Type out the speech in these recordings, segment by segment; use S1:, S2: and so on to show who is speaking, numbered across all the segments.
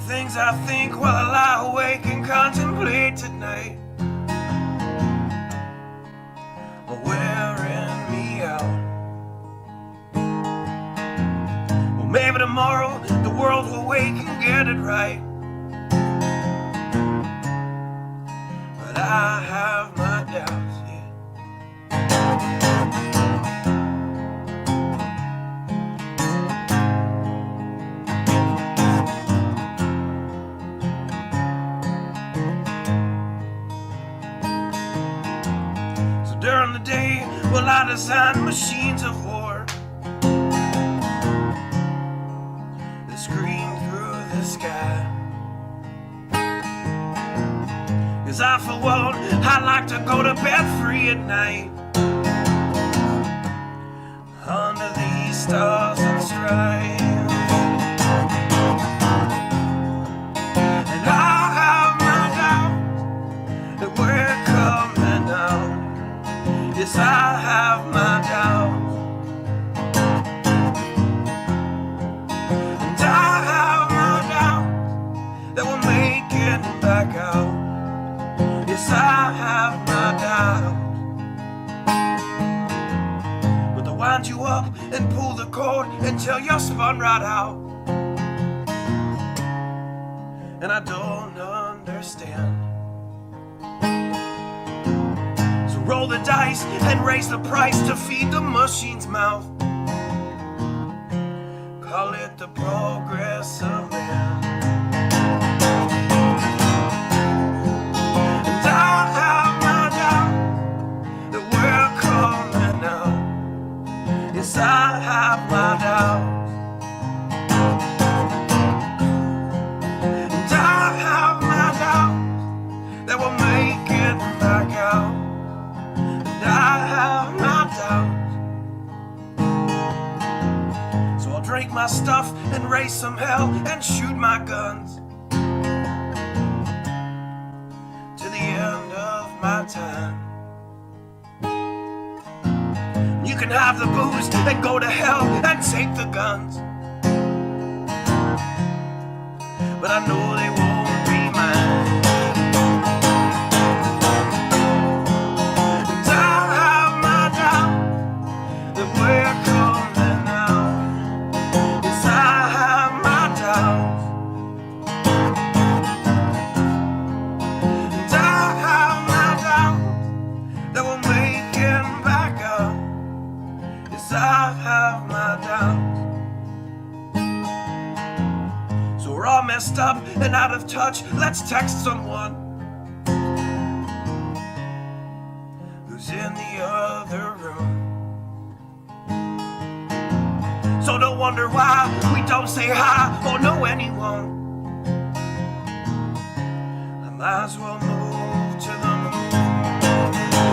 S1: Things I think while I lie awake and contemplate tonight are wearing me out. Well, maybe tomorrow the world will wake and get it right, but I have my doubts, yeah. During the day, well, I design machines of war that scream through the sky. 'Cause I, for one, I like to go to bed free at night under these stars and stripes. And I have my doubts that we're coming out. Yes, I have my doubts, and I have my doubts that we'll make it back out. Yes, I have my doubts, but they'll wind you up and pull the cord until you're spun right out. And I don't understand. Roll the dice and raise the price to feed the machine's mouth. Call it the progress of man. And I have my doubts that we're coming out. Yes, I have my doubts, and I have my doubts that we'll make it back out. I have my doubts, so I'll drink my stuff and raise some hell and shoot my guns to the end of my time. You can have the booze and go to hell and take the guns, but I know they won't be mine. I have my doubts. So we're all messed up and out of touch. Let's text someone who's in the other room. So don't wonder why we don't say hi or know anyone. I might as well move to the moon.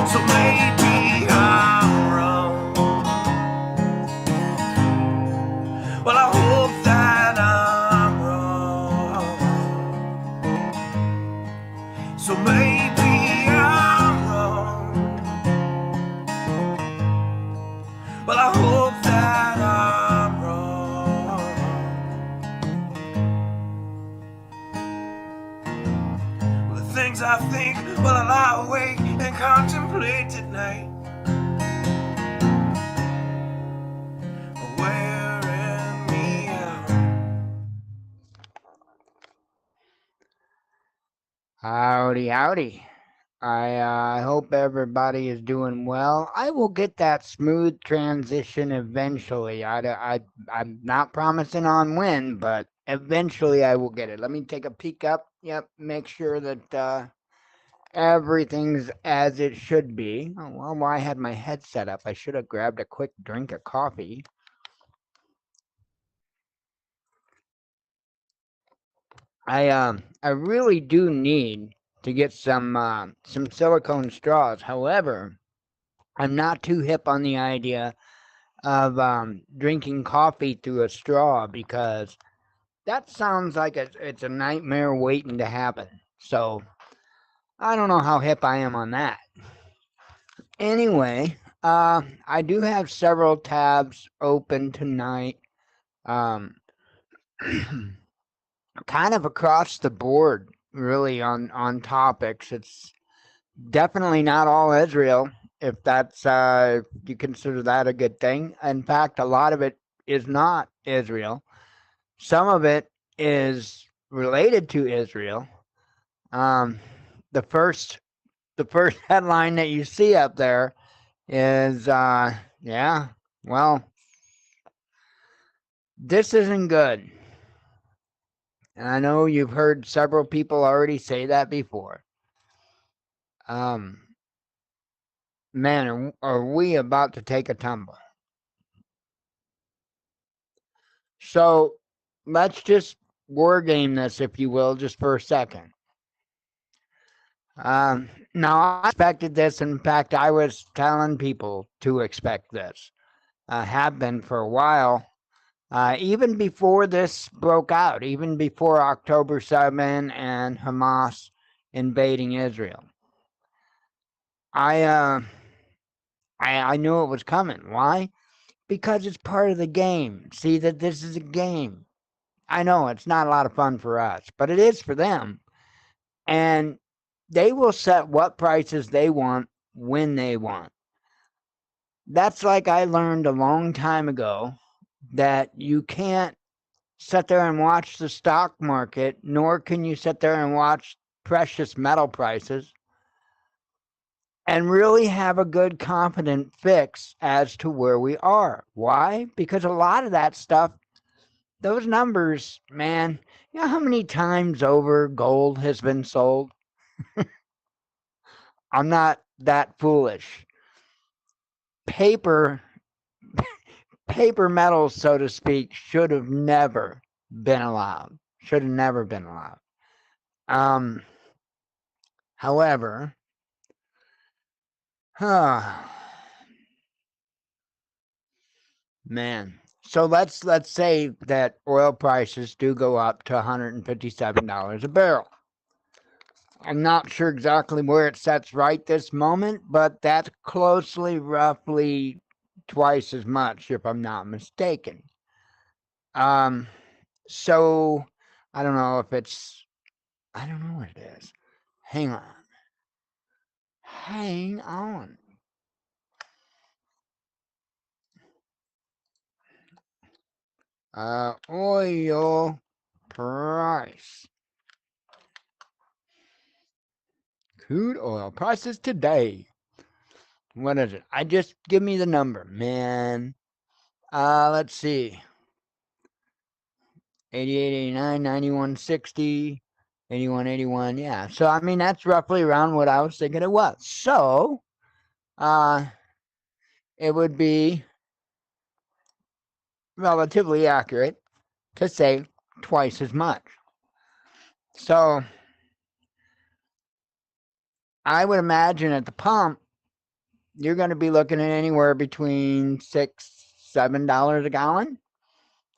S1: So maybe I'm wrong. Well, I hope that I'm wrong. So maybe I'm wrong. Well, I hope that I'm wrong. Well, the things I think while I lie awake and contemplate at night.
S2: Howdy, howdy. I hope everybody is doing well. I will get that smooth transition eventually. I'm not promising on when, but eventually I will get it. Let me take a peek up. Yep, make sure that everything's as it should be. Oh, well, while I had my headset up, I should have grabbed a quick drink of coffee. I really do need to get some silicone straws. However, I'm not too hip on the idea of drinking coffee through a straw, because that sounds like it's a nightmare waiting to happen. So I don't know how hip I am on that. Anyway, I do have several tabs open tonight. Um, kind of across the board, really, on topics. It's definitely not all Israel, if that's if you consider that a good thing. In fact, a lot of it is not Israel. Some of it is related to Israel. Um, the first the first headline that you see up there is yeah, well, this isn't good. And I know you've heard several people already say that before. Um, man, are we about to take a tumble? So let's just war game this, if you will, just for a second. Now, I expected this. In fact, I was telling people to expect this. Have been for a while. Even before this broke out, even before October 7 and Hamas invading Israel. I, uh, I knew it was coming. Why? Because it's part of the game. See that this is a game. I know it's not a lot of fun for us, but it is for them. And they will set what prices they want when they want. That's like I learned a long time ago that you can't sit there and watch the stock market, nor can you sit there and watch precious metal prices and really have a good, confident fix as to where we are. Why? Because a lot of that stuff, those numbers, man, you know how many times over gold has been sold? I'm not that foolish. Paper, paper metals, so to speak, should have never been allowed. Should have never been allowed. Um, however, huh, man. So let's say that oil prices do go up to $157 a barrel. I'm not sure exactly where it sets right this moment, but that's closely, roughly twice as much, if I'm not mistaken. Um, so I don't know if it's, I don't know what it is. Hang on. Hang on. Oil price. Crude oil prices today. What is it? I just give me the number, man. Let's see. 88, 89, 91, 60, 81, 81. Yeah. So I mean that's roughly around what I was thinking it was. So uh it would be relatively accurate to say twice as much. So I would imagine at the pump you're going to be looking at anywhere between $6, $7 a gallon.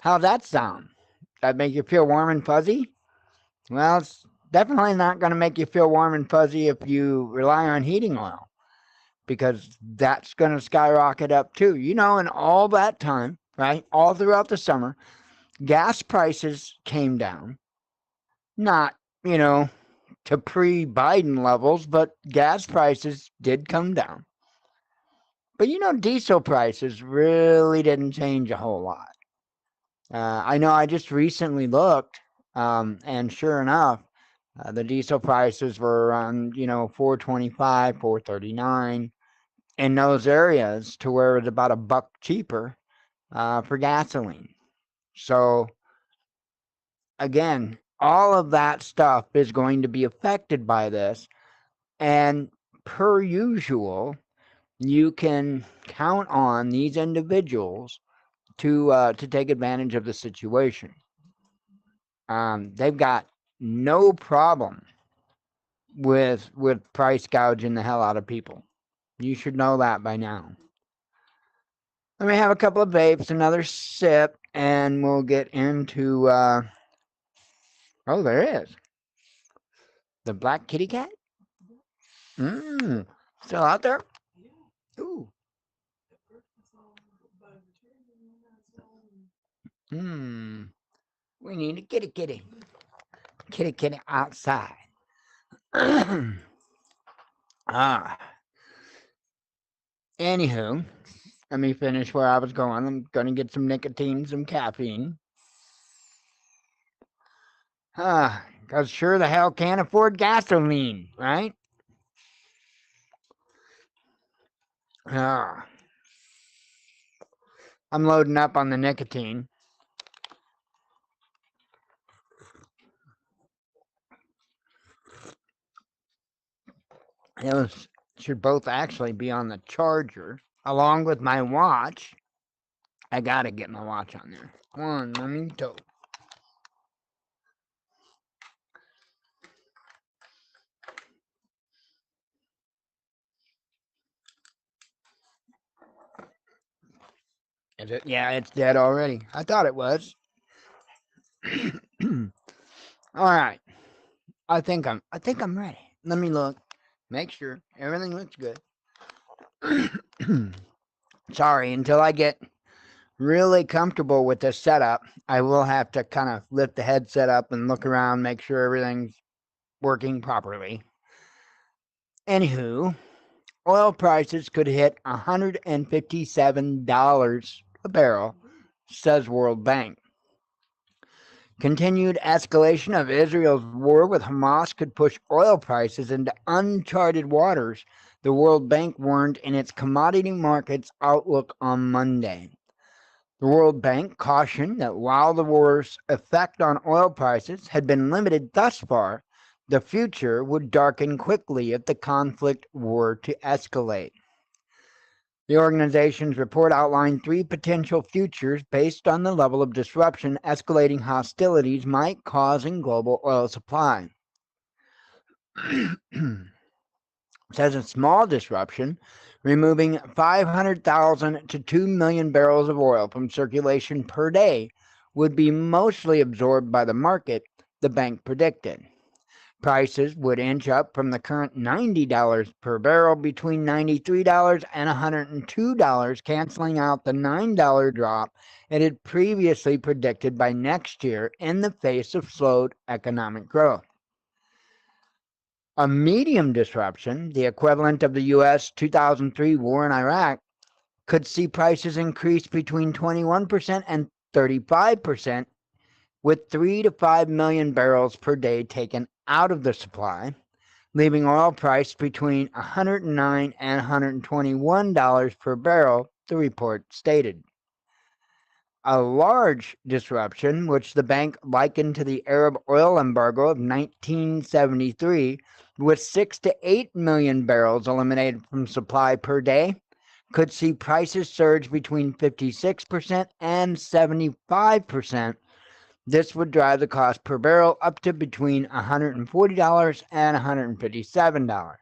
S2: How's that sound? That make you feel warm and fuzzy? Well, it's definitely not going to make you feel warm and fuzzy if you rely on heating oil, because that's going to skyrocket up too. You know, in all that time, right, all throughout the summer, gas prices came down. Not, you know, to pre-Biden levels, but gas prices did come down. But you know, diesel prices really didn't change a whole lot. I know I just recently looked, and sure enough, the diesel prices were around, 425, 439 in those areas, to where it's about $1 cheaper for gasoline. So again, all of that stuff is going to be affected by this, and per usual, you can count on these individuals to take advantage of the situation. They've got no problem with price gouging the hell out of people. You should know that by now. Let me have a couple of vapes, another sip, and we'll get into. Oh, there is the black kitty cat. Still out there? Ooh. We need a kitty outside. Anywho, let me finish where I was going. I'm gonna get some nicotine, some caffeine. Cause sure the hell can't afford gasoline, right? I'm loading up on the nicotine. Those should both actually be on the charger, along with my watch. I gotta get my watch on there. One momento. Is it? Yeah, it's dead already. I thought it was. All right. I think I'm ready. Let me look. Make sure everything looks good. Sorry, until I get really comfortable with this setup, I will have to kind of lift the headset up and look around, make sure everything's working properly. Anywho, oil prices could hit $157 a barrel, says World Bank. Continued escalation of Israel's war with Hamas could push oil prices into uncharted waters, the World Bank warned in its commodity markets outlook on Monday. The World Bank cautioned that while the war's effect on oil prices had been limited thus far, the future would darken quickly if the conflict were to escalate. The organization's report outlined 3 potential futures based on the level of disruption escalating hostilities might cause in global oil supply. It says a small disruption, removing 500,000 to 2 million barrels of oil from circulation per day, would be mostly absorbed by the market, the bank predicted. Prices would inch up from the current $90 per barrel between $93 and $102, canceling out the $9 drop it had previously predicted by next year in the face of slowed economic growth. A medium disruption, the equivalent of the U.S. 2003 war in Iraq, could see prices increase between 21% and 35%, with 3 to 5 million barrels per day taken out of the supply, leaving oil price between $109 and $121 per barrel, the report stated. A large disruption, which the bank likened to the Arab oil embargo of 1973, with 6 to 8 million barrels eliminated from supply per day, could see prices surge between 56% and 75%. This would drive the cost per barrel up to between $140 and $157.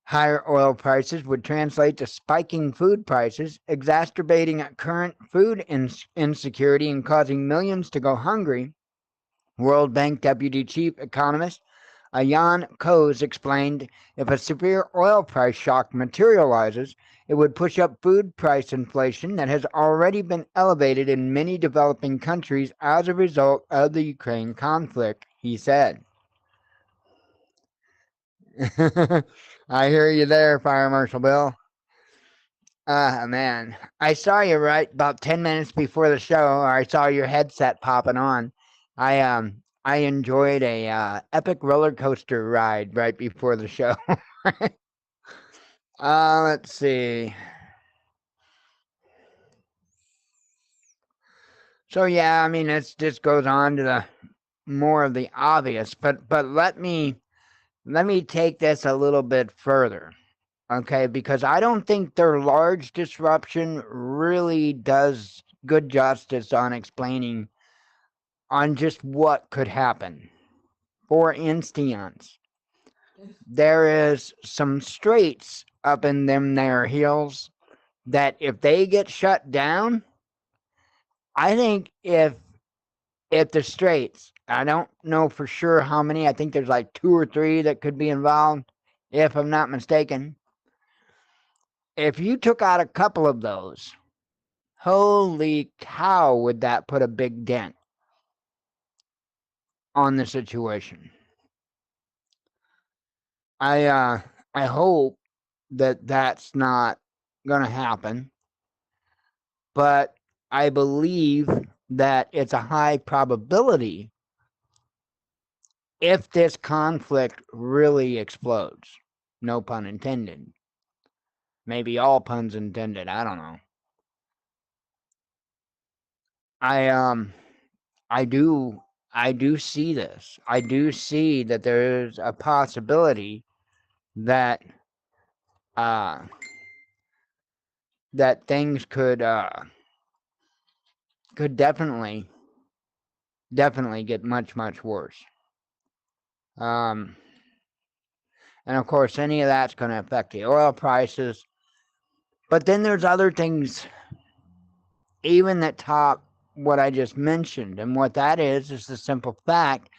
S2: Higher oil prices would translate to spiking food prices, exacerbating current food insecurity and causing millions to go hungry. World Bank Deputy Chief Economist Ayan Koz explained if a severe oil price shock materializes, it would push up food price inflation that has already been elevated in many developing countries as a result of the Ukraine conflict, he said. I hear you there, Fire Marshal Bill. Man, I saw you right about 10 minutes before the show, or I saw your headset popping on. I enjoyed a epic roller coaster ride right before the show. Let's see. So yeah, I mean, it just goes on to the more of the obvious, but let me take this a little bit further, okay? Because I don't think their large disruption really does good justice on explaining on just what could happen. For instance, there is some straits up in them there hills that if they get shut down, I think if the Straits, I don't know for sure how many, I think there's like 2 or 3 that could be involved, if I'm not mistaken. If you took out a couple of those, holy cow, would that put a big dent on the situation. I hope that that's not going to happen, but I believe that it's a high probability if this conflict really explodes. No pun intended. Maybe all puns intended. I don't know. I um I do I do see this. I do see that there's a possibility that uh that things could definitely get much worse. Um and of course any of that's going to affect the oil prices. But then there's other things even that top what I just mentioned. And what that is the simple fact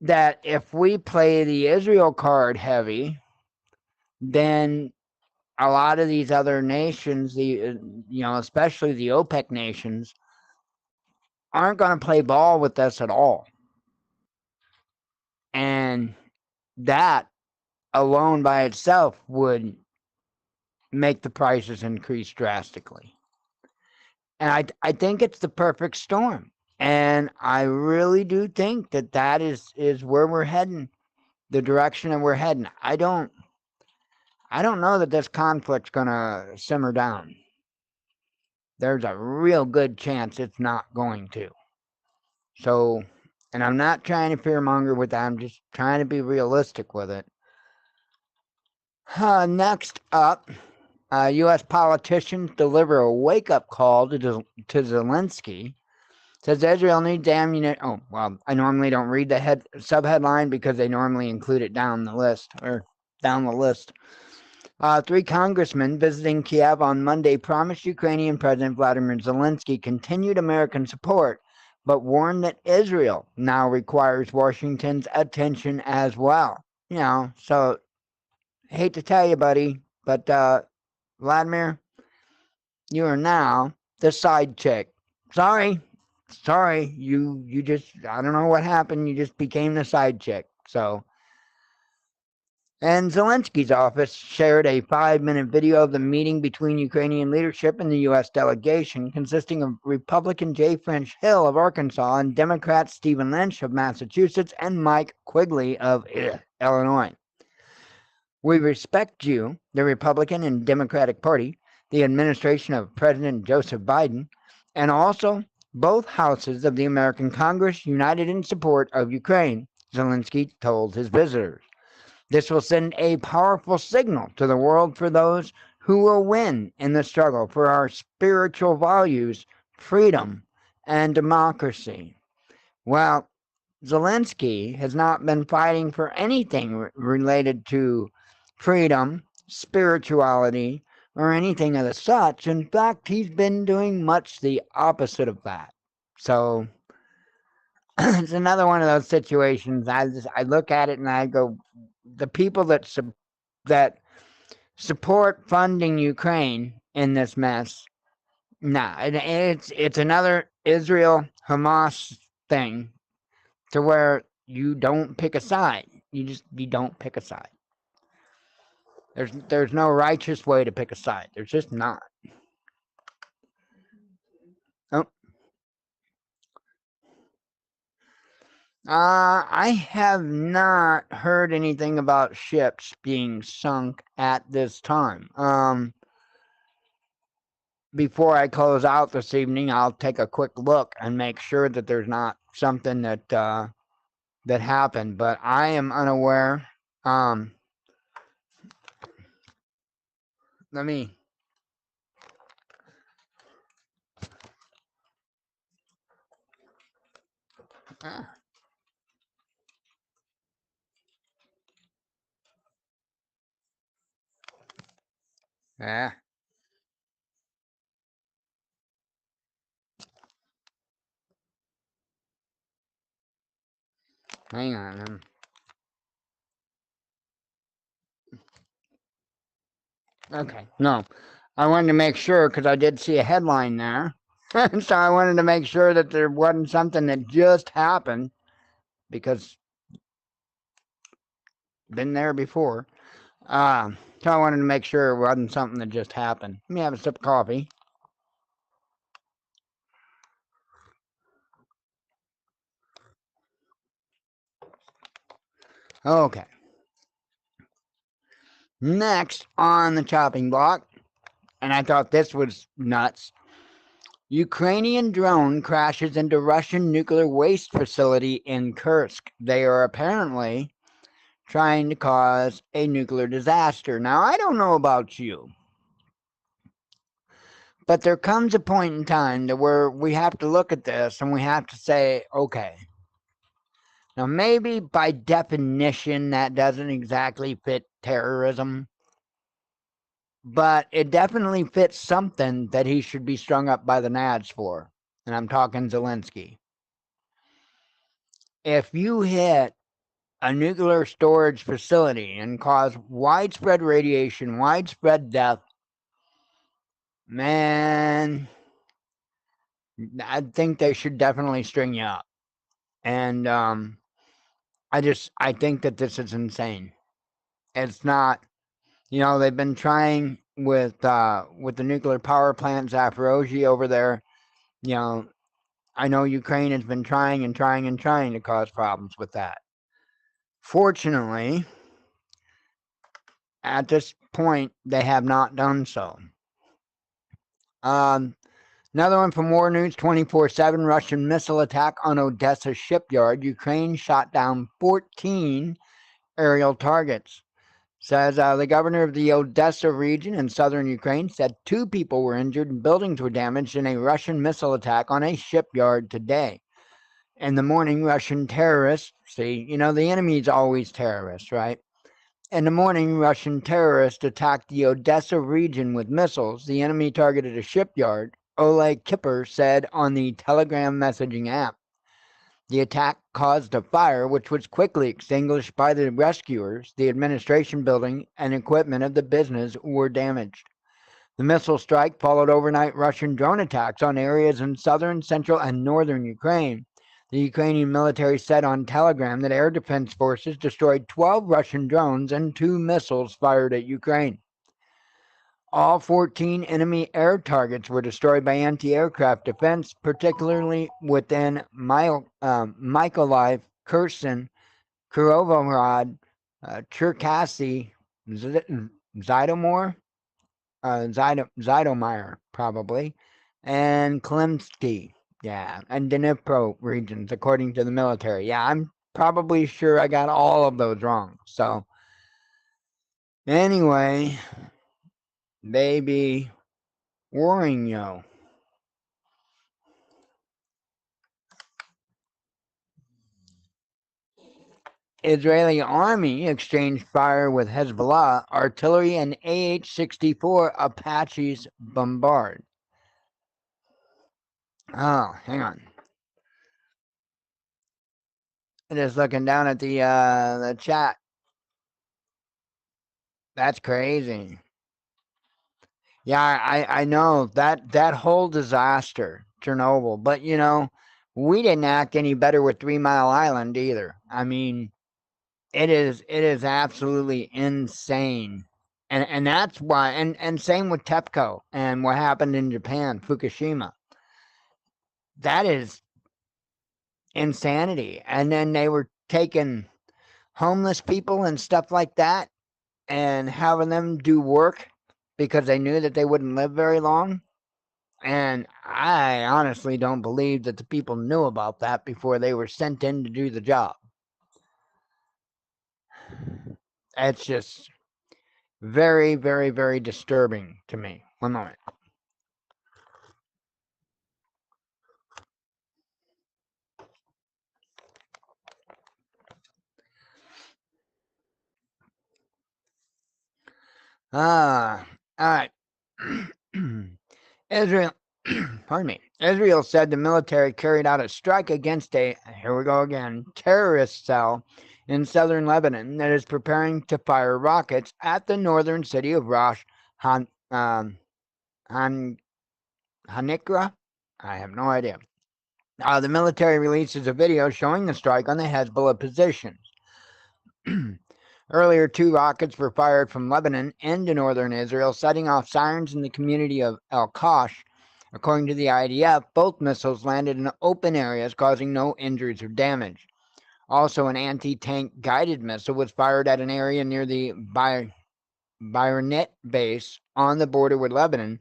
S2: that if we play the Israel card heavy, then a lot of these other nations, especially the OPEC nations, aren't going to play ball with us at all. And that alone by itself would make the prices increase drastically. And I think it's the perfect storm. And I really do think that is where we're heading, the direction that we're heading. I don't know that this conflict's gonna simmer down. There's a real good chance it's not going to. So, and I'm not trying to fearmonger with that. I'm just trying to be realistic with it. Next up, U.S. politicians deliver a wake-up call to Zelensky. Says Israel needs ammunition. Oh, well, I normally don't read the subheadline because they normally include it down the list. 3 congressmen visiting Kiev on Monday promised Ukrainian President Vladimir Zelensky continued American support, but warned that Israel now requires Washington's attention as well. So hate to tell you, buddy, but Vladimir, you are now the side chick. Sorry, you just, I don't know what happened. You just became the side chick. So. And Zelensky's office shared a 5-minute video of the meeting between Ukrainian leadership and the U.S. delegation, consisting of Republican Jay French Hill of Arkansas and Democrat Stephen Lynch of Massachusetts and Mike Quigley of Illinois. We respect you, the Republican and Democratic Party, the administration of President Joseph Biden, and also both houses of the American Congress united in support of Ukraine, Zelensky told his visitors. This will send a powerful signal to the world for those who will win in the struggle for our spiritual values, freedom, and democracy. Well, Zelensky has not been fighting for anything related to freedom, spirituality, or anything of the such. In fact, he's been doing much the opposite of that. So it's another one of those situations. I look at it and I go, the people that support funding Ukraine in this mess, nah, it's another Israel Hamas thing to where you don't pick a side. You don't pick a side. There's no righteous way to pick a side. There's just not. Oh. I have not heard anything about ships being sunk at this time. Before I close out this evening, I'll take a quick look and make sure that there's not something that happened. But I am unaware. Let me. Yeah. Hang on. Okay, no. I wanted to make sure because I did see a headline there. So I wanted to make sure that there wasn't something that just happened because been there before. So I wanted to make sure it wasn't something that just happened. Let me have a sip of coffee. Okay. Next on the chopping block, and I thought this was nuts. Ukrainian drone crashes into Russian nuclear waste facility in Kursk. They are apparently trying to cause a nuclear disaster. Now, I don't know about you, but there comes a point in time to where we have to look at this and we have to say, okay, now maybe by definition that doesn't exactly fit terrorism, but it definitely fits something that he should be strung up by the nads for. And I'm talking Zelensky. If you hit a nuclear storage facility and cause widespread radiation, widespread death, man, I think they should definitely string you up. And I think that this is insane. It's not, they've been trying with the nuclear power plant Zaporozhye over there. You know, I know Ukraine has been trying and trying and trying to cause problems with that. Fortunately, at this point, they have not done so. Another one from War News 24/7, Russian missile attack on Odessa shipyard. Ukraine shot down 14 aerial targets. Says the governor of the Odessa region in southern Ukraine said 2 people were injured and buildings were damaged in a Russian missile attack on a shipyard today. In the morning, Russian terrorists, see, the enemy is always terrorists, right? In the morning, Russian terrorists attacked the Odessa region with missiles. The enemy targeted a shipyard, Oleg Kipper said on the Telegram messaging app. The attack caused a fire, which was quickly extinguished by the rescuers. The administration building and equipment of the business were damaged. The missile strike followed overnight Russian drone attacks on areas in southern, central, and northern Ukraine. The Ukrainian military said on Telegram that air defense forces destroyed 12 Russian drones and 2 missiles fired at Ukraine. All 14 enemy air targets were destroyed by anti-aircraft defense, particularly within Mykolaiv, Kherson, Kirovohrad, Cherkasy, Zhytomyr, Zhytomyr, probably, and Klemsky. Yeah, and Dnipro regions, according to the military. Yeah, I'm probably sure I got all of those wrong. So, anyway, they be warring yo. Israeli army exchanged fire with Hezbollah artillery and AH-64 Apaches bombard. Oh, hang on. Just looking down at the chat. That's crazy. Yeah, I know that whole disaster, Chernobyl. But we didn't act any better with 3 Mile Island either. I mean, it is absolutely insane. And that's why and same with TEPCO and what happened in Japan, Fukushima. That is insanity. And then they were taking homeless people and stuff like that and having them do work because they knew that they wouldn't live very long. And I honestly don't believe that the people knew about that before they were sent in to do the job. It's just very, very, very disturbing to me. One moment. All right. Israel, pardon me. Israel said the military carried out a strike against a, here we go again, terrorist cell in southern Lebanon that is preparing to fire rockets at the northern city of Rosh Han, Han, Hanikra. I have no idea. The military releases a video showing the strike on the Hezbollah positions. Earlier, 2 rockets were fired from Lebanon into northern Israel, setting off sirens in the community of El Kosh. According to the IDF, both missiles landed in open areas, causing no injuries or damage. Also, an anti-tank guided missile was fired at an area near the Bayernet base on the border with Lebanon.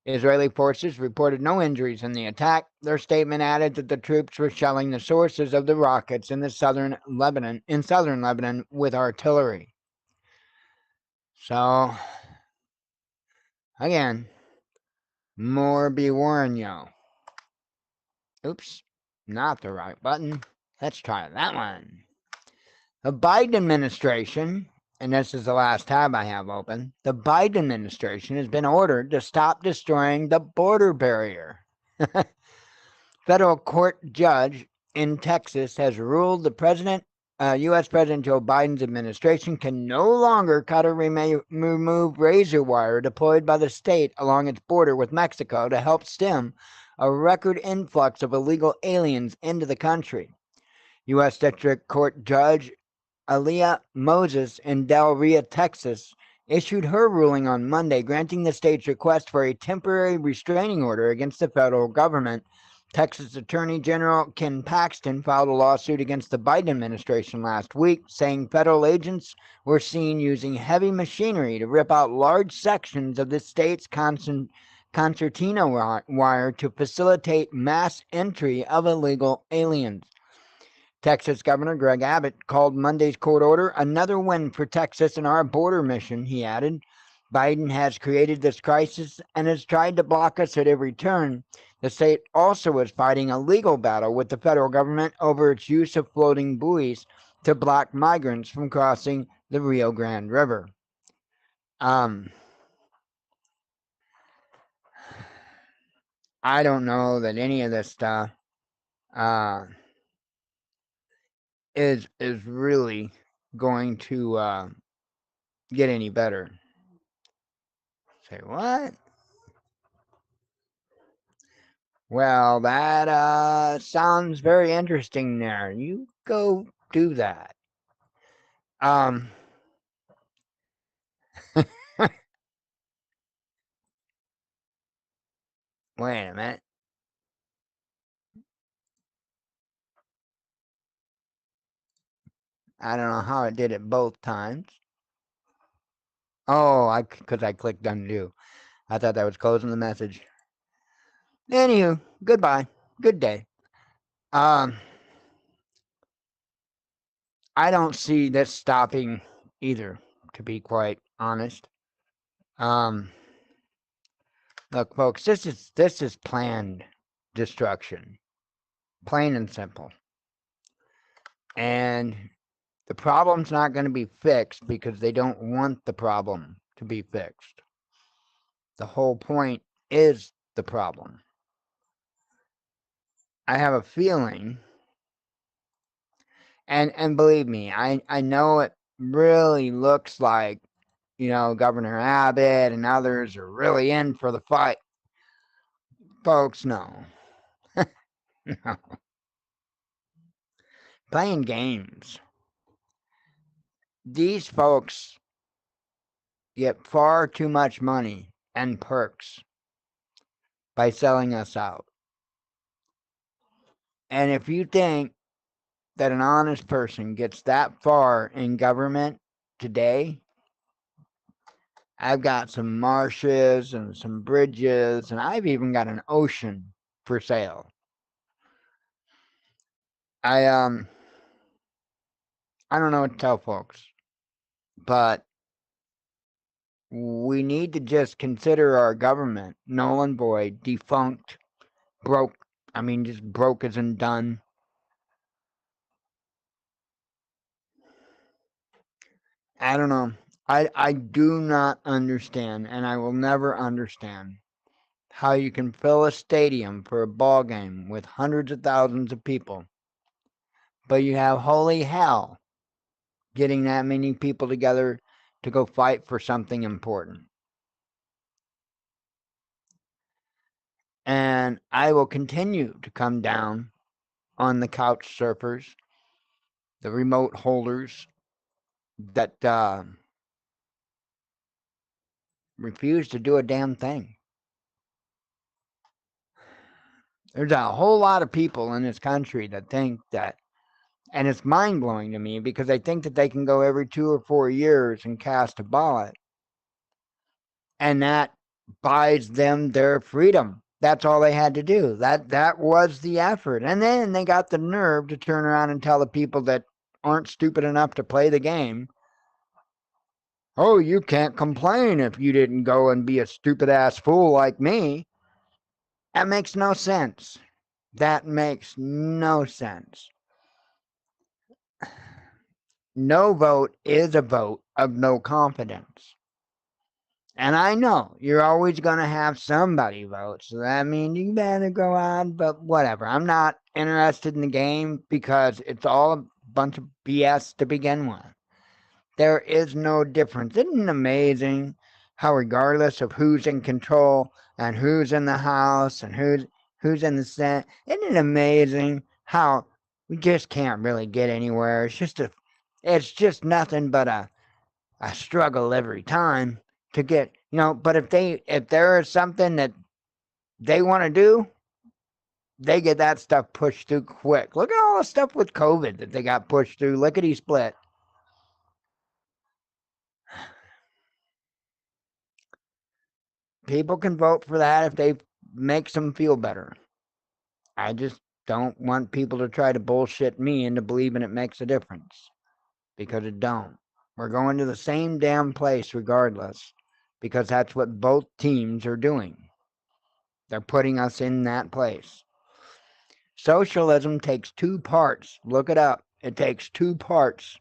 S2: Israeli forces reported no injuries in the attack. Their statement added that the troops were shelling the sources of the rockets in southern Lebanon with artillery. So, again, more be warned, yo. Oops, not the right button. Let's try that one. The Biden administration, and this is the last tab I have open, the Biden administration has been ordered to stop destroying the border barrier. Federal court judge in Texas has ruled the U.S. President Joe Biden's administration can no longer cut or remove razor wire deployed by the state along its border with Mexico to help stem a record influx of illegal aliens into the country. U.S. District Court Judge Aaliyah Moses in Del Rio, Texas, issued her ruling on Monday, granting the state's request for a temporary restraining order against the federal government. Texas Attorney General Ken Paxton filed a lawsuit against the Biden administration last week, saying federal agents were seen using heavy machinery to rip out large sections of the state's concertina wire to facilitate mass entry of illegal aliens. Texas Governor Greg Abbott called Monday's court order another win for Texas and our border mission, he added. Biden has created this crisis and has tried to block us at every turn. The state also is fighting a legal battle with the federal government over its use of floating buoys to block migrants from crossing the Rio Grande River. I don't know that any of this stuff is really going to get any better. Say what? Well, that sounds very interesting there. You go do that. Um Wait a minute. I don't know how it did it both times. Oh, because I clicked undo. I thought that was closing the message. Anywho, goodbye. Good day. Um I don't see this stopping either, to be quite honest. Um Look, folks, this is planned destruction. Plain and simple. And the problem's not going to be fixed because they don't want the problem to be fixed. The whole point is the problem. I have a feeling, and believe me, I know it really looks like, Governor Abbott and others are really in for the fight. Folks, no. No. Playing games. These folks get far too much money and perks by selling us out. And if you think that an honest person gets that far in government today, I've got some marshes and some bridges, and I've even got an ocean for sale. I don't know what to tell folks, but we need to just consider our government null and void, defunct, broke. I mean, just broke as in done. I don't know. I do not understand, and I will never understand how you can fill a stadium for a ball game with hundreds of thousands of people, but you have holy hell getting that many people together to go fight for something important. And I will continue to come down on the couch surfers, the remote holders that refuse to do a damn thing. There's a whole lot of people in this country that think that, and it's mind blowing to me because they think that they can go every 2 or 4 years and cast a ballot, and that buys them their freedom. That's all they had to do. That was the effort. And then they got the nerve to turn around and tell the people that aren't stupid enough to play the game, oh, you can't complain if you didn't go and be a stupid ass fool like me. That makes no sense. That makes no sense. No vote is a vote of no confidence. And I know you're always going to have somebody vote. So that means you better go on, but whatever. I'm not interested in the game because it's all a bunch of BS to begin with. There is no difference. Isn't it amazing how, regardless of who's in control and who's in the House and who's in the Senate, isn't it amazing how we just can't really get anywhere? It's just nothing but a struggle every time to get, but if there is something that they want to do, they get that stuff pushed through quick. Look at all the stuff with COVID that they got pushed through. Lickety split. People can vote for that if they makes them feel better. I just don't want people to try to bullshit me into believing it makes a difference, because it don't. We're going to the same damn place regardless, because that's what both teams are doing. They're putting us in that place. Socialism takes two parts. Look it up. It takes two parts.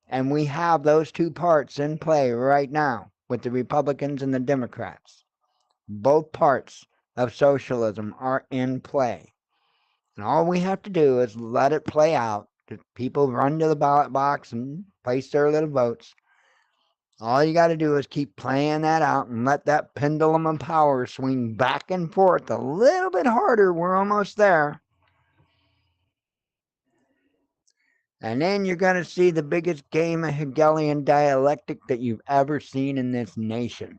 S2: And we have those two parts in play right now with the Republicans and the Democrats. Both parts of socialism are in play. And all we have to do is let it play out. People run to the ballot box and place their little votes. All you got to do is keep playing that out and let that pendulum of power swing back and forth a little bit harder. We're almost there. And then you're going to see the biggest game of Hegelian dialectic that you've ever seen in this nation.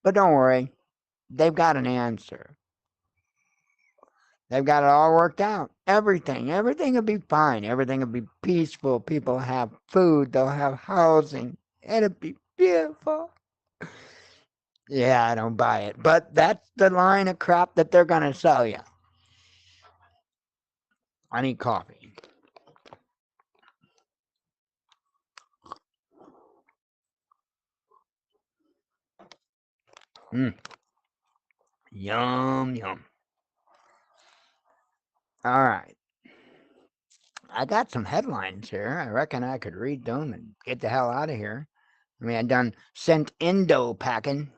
S2: But don't worry, they've got an answer. They've got it all worked out. Everything will be fine. Everything will be peaceful. People have food. They'll have housing. It'll be beautiful. Yeah, I don't buy it. But that's the line of crap that they're going to sell you. I need coffee. Yum, yum. All right. I got some headlines here. I reckon I could read them and get the hell out of here. I mean, I done sent Indo packing.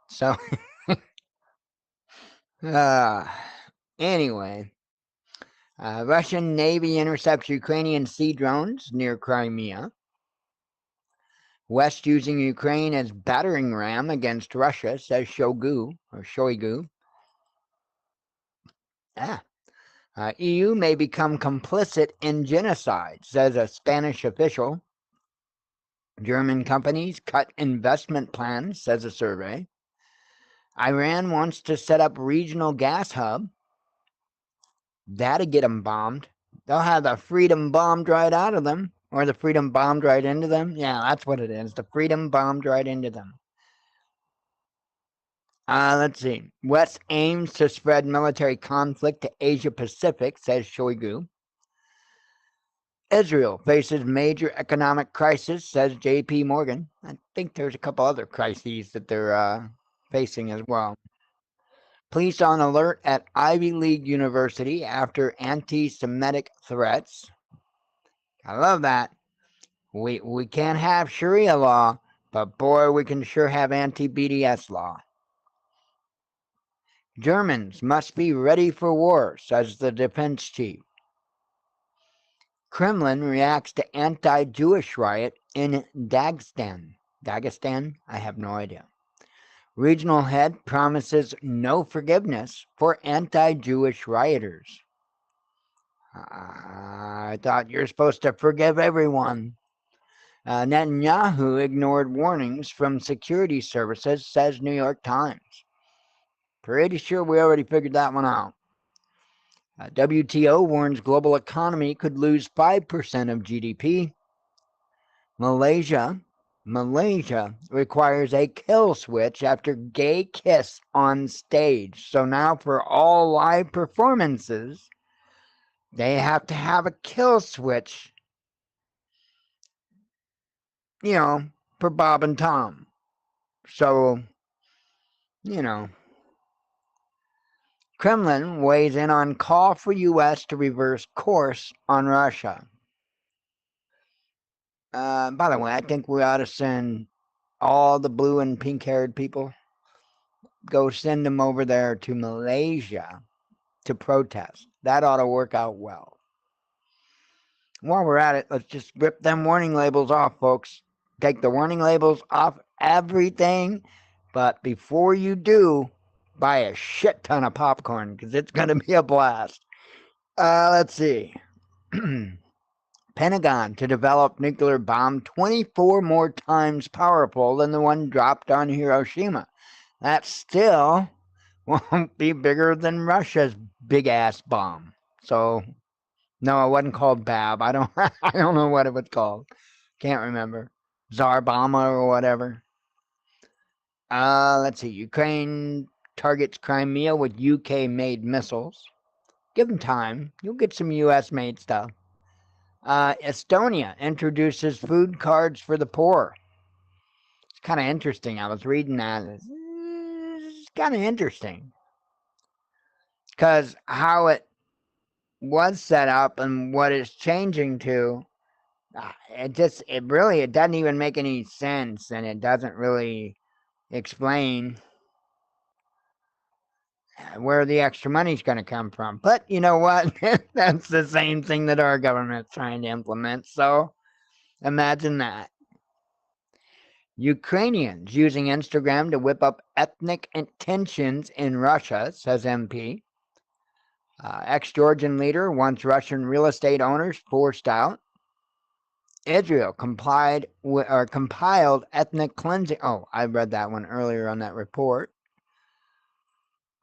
S2: So, anyway, Russian Navy intercepts Ukrainian sea drones near Crimea. West using Ukraine as battering ram against Russia, says Shoigu. EU may become complicit in genocide, says a Spanish official. German companies cut investment plans, says a survey. Iran wants to set up regional gas hub. That'll get them bombed. They'll have the freedom bombed right out of them. Or the freedom bombed right into them. Yeah, that's what it is. The freedom bombed right into them. Let's see. West aims to spread military conflict to Asia Pacific, says Shoigu. Israel faces major economic crisis, says J.P. Morgan. I think there's a couple other crises that they're facing as well. Police on alert at Ivy League University after anti-Semitic threats. I love that. We can't have Sharia law, But boy, we can sure have anti-BDS law. Germans must be ready for war, says the defense chief. Kremlin reacts to anti-Jewish riot in Dagestan. Dagestan? I have no idea. Regional head promises no forgiveness for anti-Jewish rioters. I thought you're supposed to forgive everyone. Netanyahu ignored warnings from security services, says New York Times. Pretty sure we already figured that one out. WTO warns global economy could lose 5% of GDP. Malaysia requires a kill switch after gay kiss on stage. So now for all live performances, they have to have a kill switch, for Bob and Tom. So, Kremlin weighs in on call for U.S. to reverse course on Russia. By the way, I think we ought to send all the blue and pink-haired people, go send them over there to Malaysia to protest. That ought to work out well. While we're at it, let's just rip them warning labels off, folks. Take the warning labels off everything. But before you do, buy a shit ton of popcorn because it's going to be a blast. Let's see. Pentagon to develop nuclear bomb 24 more times powerful than the one dropped on Hiroshima. That still won't be bigger than Russia's big-ass bomb. So, no, it wasn't called BAB. I don't know what it was called. Can't remember. Tsar-Bomba or whatever. Let's see. Ukraine targets Crimea with UK-made missiles. Give them time. You'll get some US-made stuff. Estonia introduces food cards for the poor. It's kind of interesting. I was reading that. It's kind of interesting. Because how it was set up and what it's changing to, it doesn't even make any sense, and it doesn't really explain where the extra money's going to come from. But you know what? That's the same thing that our government's trying to implement. So imagine that. Ukrainians using Instagram to whip up ethnic tensions in Russia, says MP. Ex-Georgian leader wants Russian real estate owners forced out. Israel compiled ethnic cleansing. Oh, I read that one earlier on that report.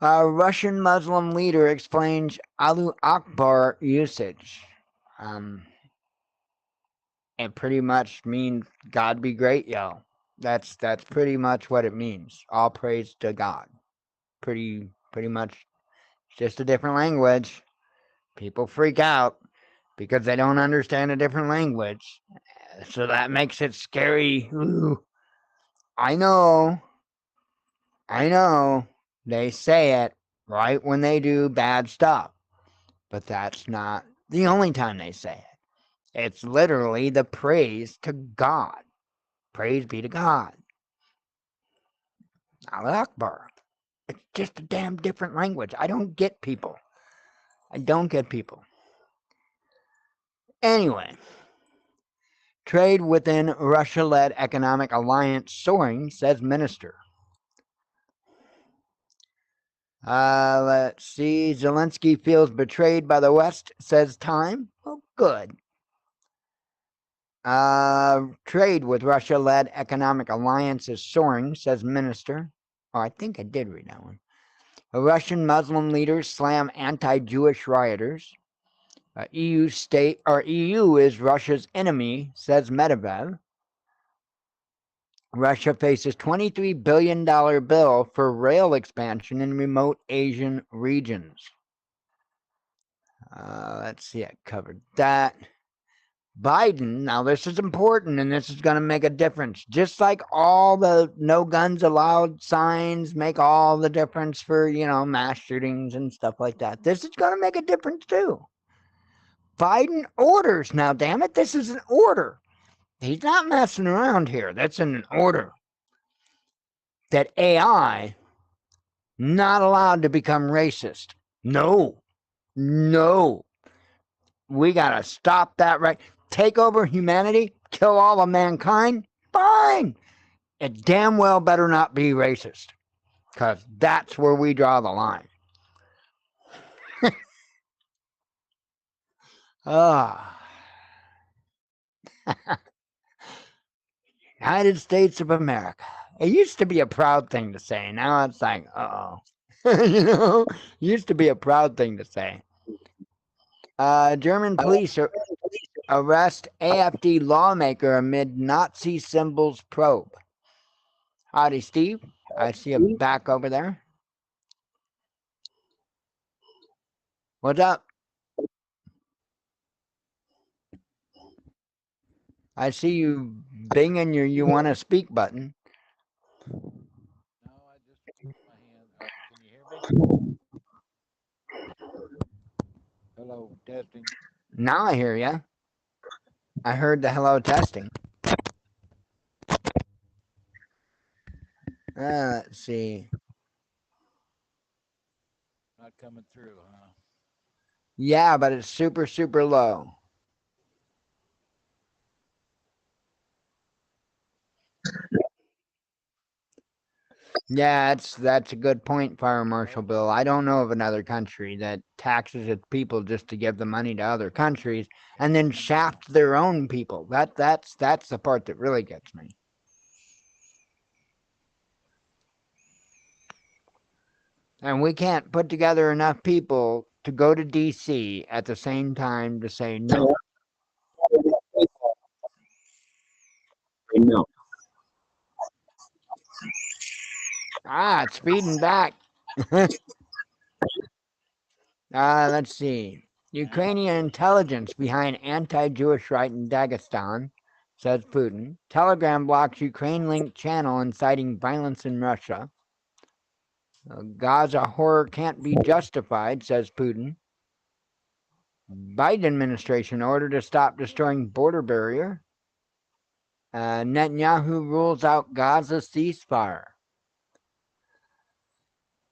S2: Russian Muslim leader explains Allahu Akbar usage. It pretty much means God be great, yo. That's pretty much what it means. All praise to God. Pretty much just a different language. People freak out because they don't understand a different language. So that makes it scary. Ooh. I know. They say it right when they do bad stuff. But that's not the only time they say it. It's literally the praise to God. Praise be to God. Allahu Akbar. It's just a damn different language. I don't get people. Anyway. Trade within Russia-led economic alliance soaring, says minister. Let's see. Zelensky feels betrayed by the West, says Time. Oh, good. Trade with Russia-led economic alliance is soaring, says minister. Oh, I think I did read that one. Russian Muslim leaders slam anti-Jewish rioters. EU is Russia's enemy, says Medvedev. Russia faces $23 billion bill for rail expansion in remote Asian regions. Let's see, I covered that. Biden, now this is important and this is going to make a difference. Just like all the no guns allowed signs make all the difference for, mass shootings and stuff like that. This is going to make a difference too. Biden orders, now damn it, this is an order. He's not messing around here. That's an order that AI not allowed to become racist. No, no. We gotta stop that right. Take over humanity, kill all of mankind. Fine. It damn well better not be racist, because that's where we draw the line. Ah. United States of America. It used to be a proud thing to say. Now it's like, uh oh. Used to be a proud thing to say. German police arrest AFD lawmaker amid Nazi symbols probe. Howdy, Steve. I see you back over there. What's up? I see you binging your you want to speak button.
S3: No, I just raised my hand. Can you hear me? Hello, testing.
S2: Now I hear you. I heard the hello testing. Let's see.
S3: Not coming through, huh?
S2: Yeah, but it's super, super low. Yeah, that's a good point, Fire Marshal Bill. I don't know of another country that taxes its people just to give the money to other countries and then shaft their own people. That's the part that really gets me. And we can't put together enough people to go to DC at the same time to say no. It's speeding back. Let's see. Ukrainian intelligence behind anti-Jewish right in Dagestan, says Putin. Telegram blocks Ukraine-linked channel inciting violence in Russia. Gaza horror can't be justified, says Putin. Biden administration ordered to stop destroying border barrier. Netanyahu rules out Gaza ceasefire.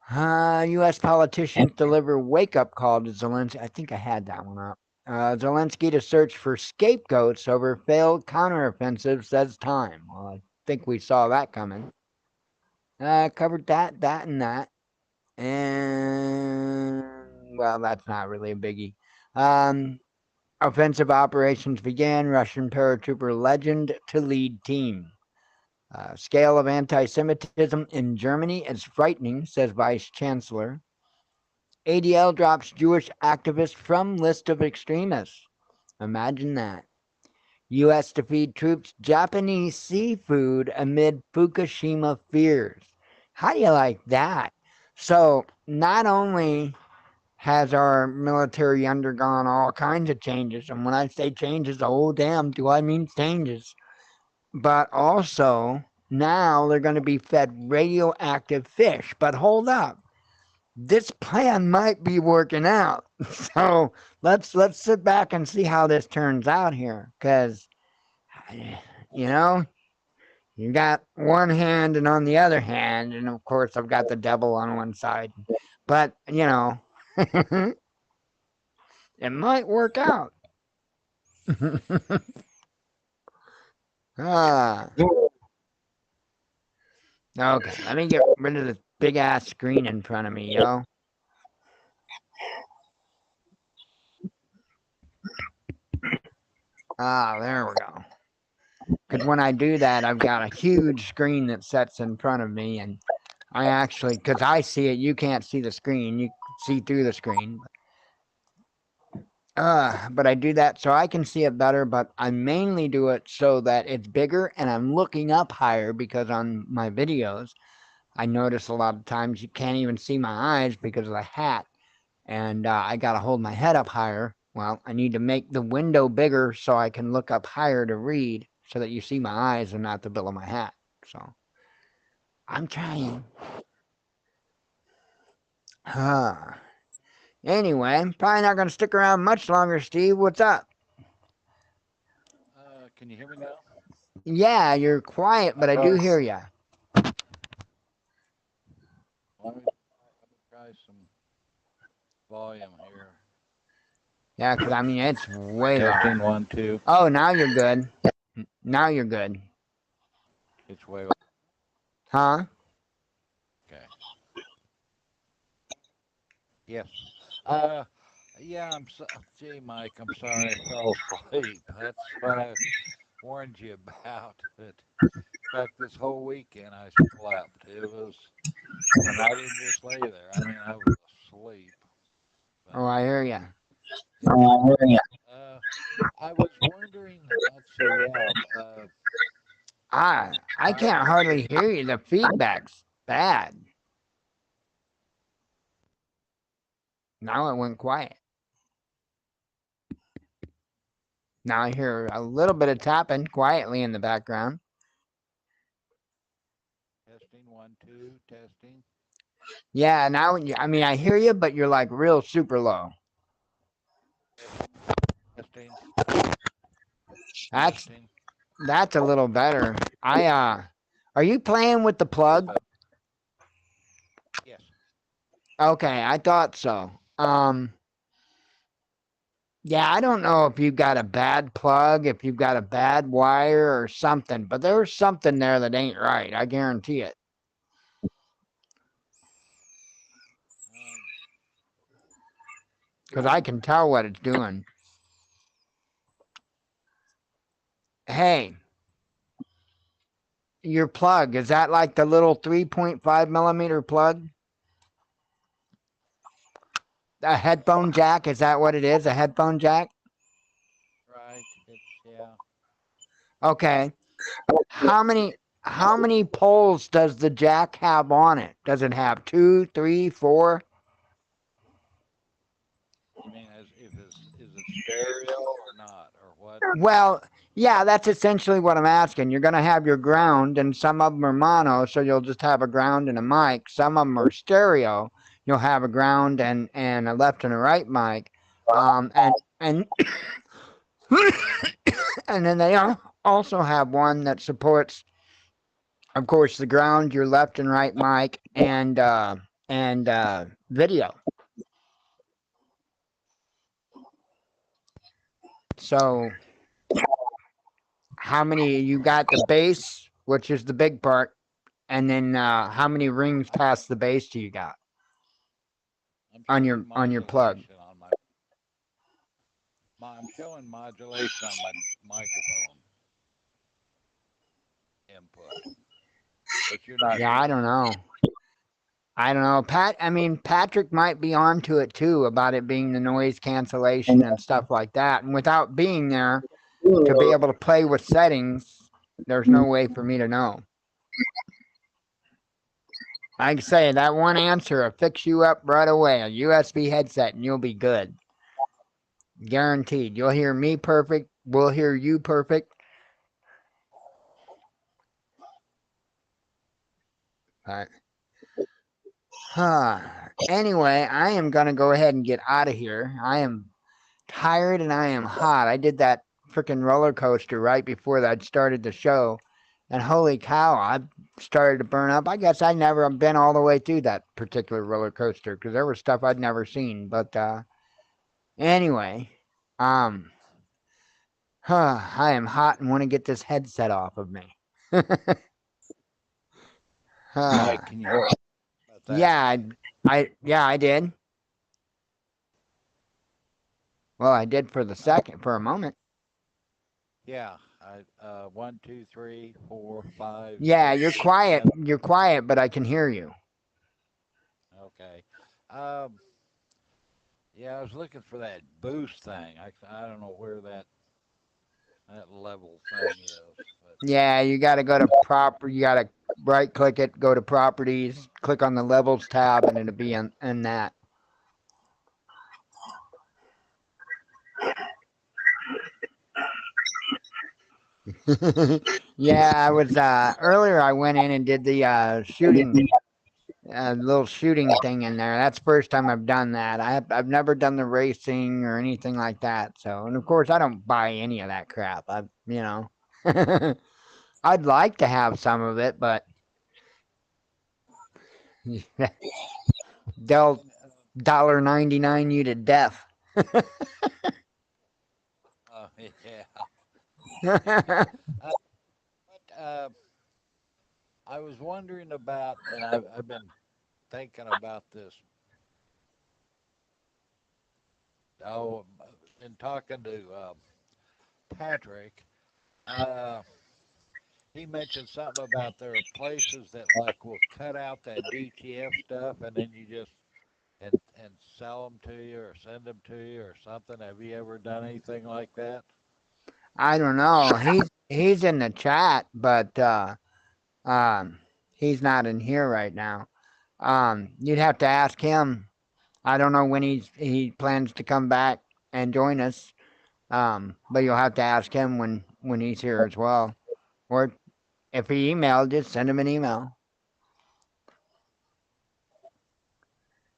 S2: U.S. politicians deliver wake-up call to Zelensky. I think I had that one up. Zelensky to search for scapegoats over failed counteroffensive, says Time. Well, I think we saw that coming. Covered that, and that. And, well, that's not really a biggie. Offensive operations began. Russian paratrooper legend to lead team. Scale of anti-Semitism in Germany is frightening, says Vice Chancellor. ADL drops Jewish activist from list of extremists. Imagine that. U.S. to feed troops Japanese seafood amid Fukushima fears. How do you like that? So, not only has our military undergone all kinds of changes, and when I say changes, oh damn, do I mean changes? But also, now they're going to be fed radioactive fish. But hold up, this plan might be working out. So let's sit back and see how this turns out here, because you know you got one hand and on the other hand, and of course I've got the devil on one side, but it might work out. ah, okay, let me get rid of this big ass screen in front of me, yo. There we go. Because when I do that, I've got a huge screen that sets in front of me, and I actually, because I see it, you can't see the screen. You see through the screen. But I do that so I can see it better, but I mainly do it so that it's bigger and I'm looking up higher, because on my videos, I notice a lot of times you can't even see my eyes because of the hat, and I got to hold my head up higher. Well, I need to make the window bigger so I can look up higher to read, so that you see my eyes and not the bill of my hat. So I'm trying. Anyway, probably not going to stick around much longer, Steve. What's up?
S3: Can you hear me now?
S2: Yeah, you're quiet, but I do hear you.
S3: Let me try some volume here.
S2: Yeah, because I mean, it's way low.
S3: Testing 1 2.
S2: Oh, now you're good. Now you're good.
S3: It's way low.
S2: Huh?
S3: Okay. Yes. Yeah. Gee, Mike. I'm sorry I fell asleep. That's what I warned you about. But in fact, this whole weekend I slept. It was, and I didn't just lay there. I mean, I was asleep.
S2: Oh,
S3: But
S2: I hear you.
S3: uh, I was wondering. Let's see. Yeah.
S2: I can't
S3: Pilot.
S2: hardly hear you. The feedback's bad. Now it went quiet. Now I hear a little bit of tapping quietly in the background.
S3: Testing 1 2. Testing.
S2: Yeah, now I mean I hear you, but you're like real super low.
S3: Testing.
S2: That's
S3: Testing.
S2: that's a little better. Are you playing with the plug?
S3: Yes.
S2: Okay, I thought so. Yeah, I don't know if you've got a bad plug, if you've got a bad wire or something, but there's something there that ain't right. I guarantee it.
S3: Um,
S2: Because I can tell what it's doing. Hey, your plug, is that like the little 3.5 millimeter plug? A headphone jack? Is that what it is? A headphone jack?
S3: right. It's yeah.
S2: Okay. How many poles does the jack have on it? Does it have 2, 3, 4?
S3: You mean as if it's is it stereo or not or what?
S2: Well, yeah, that's essentially what I'm asking. You're going to have your ground, and some of them are mono, so you'll just have a ground and a mic. Some of them are stereo. You'll have a ground and a left and a right mic. And and then they also have one that supports, of course, the ground, your left and right mic, and video. So how many you got the bass, which is the big part, and then how many rings past the bass do you got
S3: I'm
S2: on
S3: showing
S2: your plug?
S3: modulation on I'm showing modulation on my microphone input, but you're not
S2: Yeah, I
S3: getting
S2: don't
S3: it.
S2: know. I don't know. I mean, Patrick might be onto it too about it being the noise cancellation and stuff like that. And without being there to be able to play with settings, there's no way for me to know. I can say that one answer will fix you up right away. A USB headset and you'll be good. Guaranteed. You'll hear me perfect. We'll hear you perfect. But, anyway, I am going to go ahead and get out of here. I am tired and I am hot. I did that freaking roller coaster right before I'd started the show. And holy cow, I started to burn up. I guess I never been all the way through that particular roller coaster because there was stuff I'd never seen. But anyway, um, I am hot and want to get this headset off of me.
S3: Mike, can you hear about that?
S2: Yeah, I did. Well, I did for the second, for a moment.
S3: Yeah, I 1 2 3 4 5
S2: Yeah,
S3: 6
S2: you're quiet.
S3: 7.
S2: You're quiet, but I can hear you.
S3: Okay. Um, yeah, I was looking for that boost thing. I don't know where that level thing is, but
S2: Yeah, you got to go to you got to right click it, go to properties, click on the levels tab, and it'll be in that. Yeah, I was earlier I went in and did the shooting little shooting thing in there. That's the first time I've done that. I've never done the racing or anything like that. So, and of course I don't buy any of that crap. I. I'd like to have some of it, but they'll $1.99 you to death.
S3: Yeah. Uh, but I was wondering about, and I've been thinking about this. Oh, in talking to Patrick, uh, he mentioned something about there are places that like will cut out that DTF stuff, and then you just and sell them to you or send them to you or something. Have you ever done anything like that?
S2: I don't know. He's in the chat, but um, he's not in here right now. You'd have to ask him. I don't know when he plans to come back and join us. But you'll have to ask him when he's here as well. Or if he emailed, just send him an email.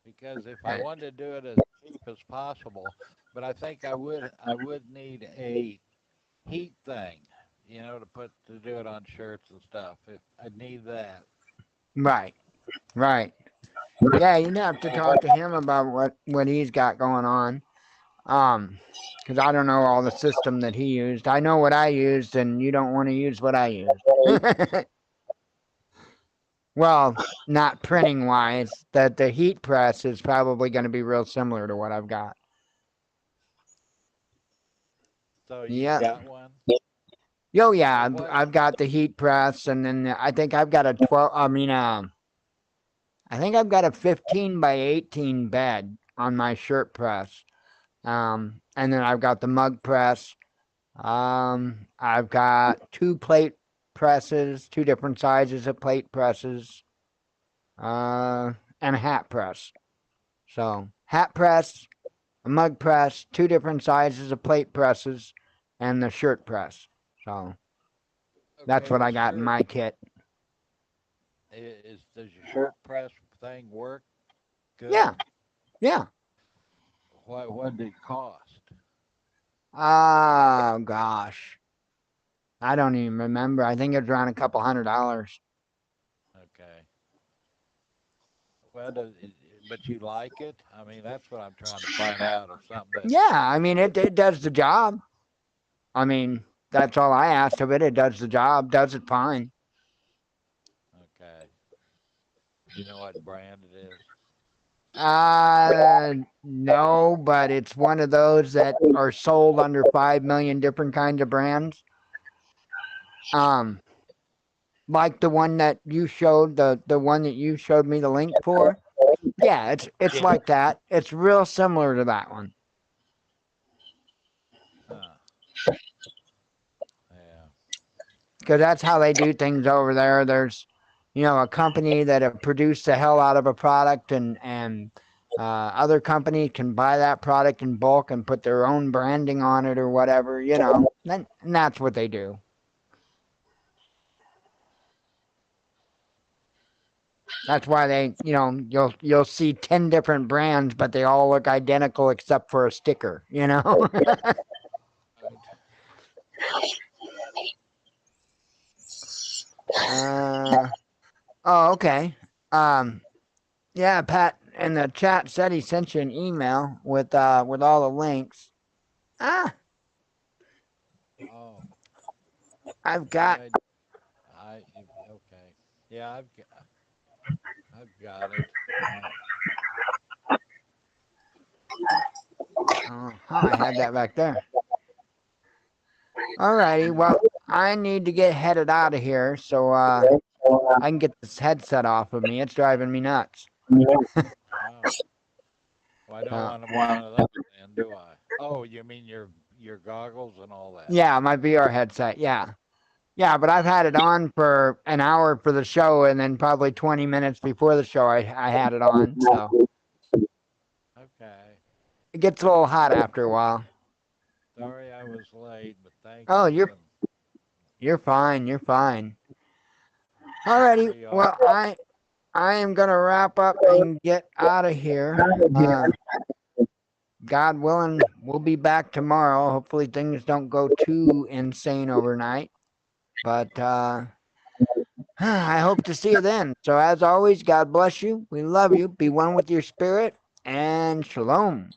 S3: Because if I
S2: Uh,
S3: wanted to do it as cheap as possible, but I would need a heat thing, to do it on shirts and stuff. If I need that.
S2: Right, right. Yeah, you'd have to talk to him about what he's got going on. Because I don't know all the system that he used. I know what I used, and you don't want to use what I used. Well, not printing wise. That the heat press is probably going to be real similar to what I've got.
S3: So you've
S2: Yeah.
S3: got one.
S2: Oh yeah,
S3: So
S2: I've,
S3: what?
S2: I've got the heat press, and then I think I've got a 12. I think I've got a 15 by 18 bed on my shirt press. And then I've got the mug press. I've got two plate presses, two different sizes of plate presses, and a hat press. So hat press, a mug press, two different sizes of plate presses, and the shirt press. So that's
S3: Okay,
S2: what
S3: the
S2: I got in
S3: shirt
S2: my kit.
S3: does your shirt press thing work good?
S2: Yeah, yeah.
S3: What did it cost?
S2: Oh gosh, I don't even remember. I think it's around a couple $100.
S3: Okay. Well, but you like it? I mean, that's what I'm trying to find out of something that.
S2: Yeah, I mean it does the job. I mean that's all I asked of it. It does the job, does it fine.
S3: Okay. You know what brand it is?
S2: No, but it's one of those that are sold under 5 million different kinds of brands. Um, like the one that you showed, the one that you showed me the link for. Yeah, it's
S3: Yeah.
S2: like that. It's real similar to that one.
S3: Huh. Yeah.
S2: Because that's how they do things over there. There's, a company that have produced the hell out of a product, and other companies can buy that product in bulk and put their own branding on it or whatever. And that's what they do. That's why you'll see 10 different brands, but they all look identical except for a sticker.
S3: Right.
S2: uh, oh, okay. Um, Yeah, Pat in the chat said he sent you an email with all the links. Ah,
S3: Oh,
S2: I've
S3: maybe
S2: got.
S3: okay. Yeah, I've got it.
S2: I had that back there. Alrighty, well, I need to get headed out of here so I can get this headset off of me. It's driving me nuts.
S3: Oh, well, I don't
S2: Uh,
S3: want one of those then, do I? Oh, you mean your goggles and all that?
S2: yeah, my VR headset. Yeah, yeah, but I've had it on for an hour for the show, and then probably 20 minutes before the show, I had it on. So
S3: Okay.
S2: it gets a little hot after a while.
S3: Sorry I was late, but thank
S2: Oh,
S3: you. And
S2: you're fine. You're fine. Alrighty.
S3: there you are.
S2: Well, I am gonna wrap up and get out of here. God willing, we'll be back tomorrow. Hopefully, things don't go too insane overnight. But I hope to see you then. So, as always, God bless you. We love you. Be one with your spirit, and shalom.